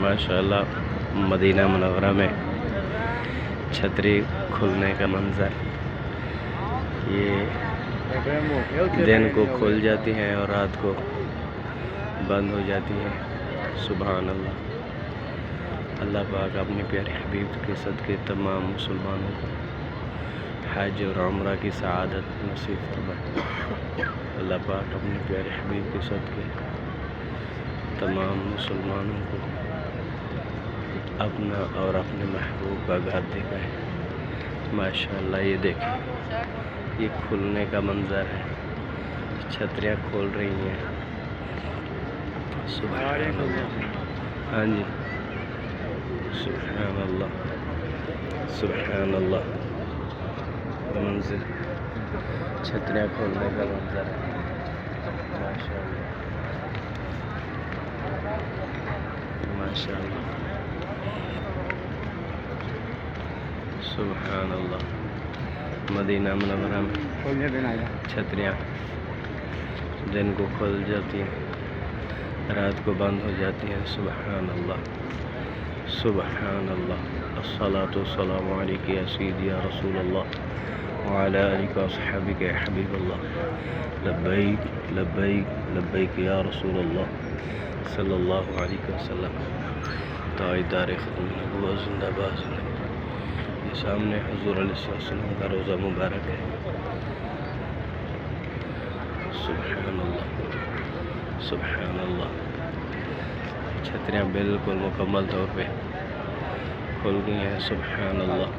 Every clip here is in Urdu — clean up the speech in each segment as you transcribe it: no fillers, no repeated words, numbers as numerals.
ماشاءاللہ مدینہ منورہ میں چھتری کھلنے کا منظر، یہ دن کو کھل جاتی ہیں اور رات کو بند ہو جاتی ہیں۔ سبحان اللہ۔ اللہ پاک اپنے پیارے حبیب کے صدقے تمام مسلمانوں کو حج اور عمرہ کی سعادت نصیب فرمائے۔ اللہ پاک اپنے پیارے حبیب کے صدقے تمام مسلمانوں کو اپنا اور اپنے محبوب کا گھر دکھائے۔ ماشاءاللہ یہ دیکھیں، یہ کھلنے کا منظر ہے، چھتریاں کھول رہی ہیں۔ سبحان اللہ۔ ہاں جی، سبحان اللہ، سبحان اللہ۔ منظر چھتریاں کھولنے کا منظر ہے، ماشاءاللہ، ماشاءاللہ، سبحان اللہ۔ مدینہ منورہ میں چھتریاں دن کو کھل جاتی ہیں، رات کو بند ہو جاتی ہیں۔ سبحان اللہ، سبحان اللہ۔ الصلاۃ والسلام علیک یا سیدی یا رسول اللہ وعلی آلک واصحابک یا حبیب اللہ۔ لبیک لبیک لبیک یا رسول اللہ صلی اللہ علیہ وسلم۔ تاجدار ختم نبوت زندہ باد زندہ باد۔ یہ سامنے حضور علیہ السلام کا روضہ مبارک ہے۔ سبحان اللہ، سبحان اللہ۔ چھتریاں بالکل مکمل طور پہ کھل گئی ہیں۔ سبحان اللہ۔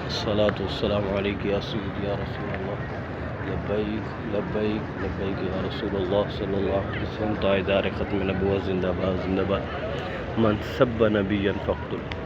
الصلاۃ والسلام علیک یا سیدی یا رسول اللہ لبیک لبیک لبیک یا رسول اللہ صلی اللہ علیہ وسلم۔ تاجدار ختم نبوت زندہ باد زندہ باد۔ من سب نبیا فاقتلہ۔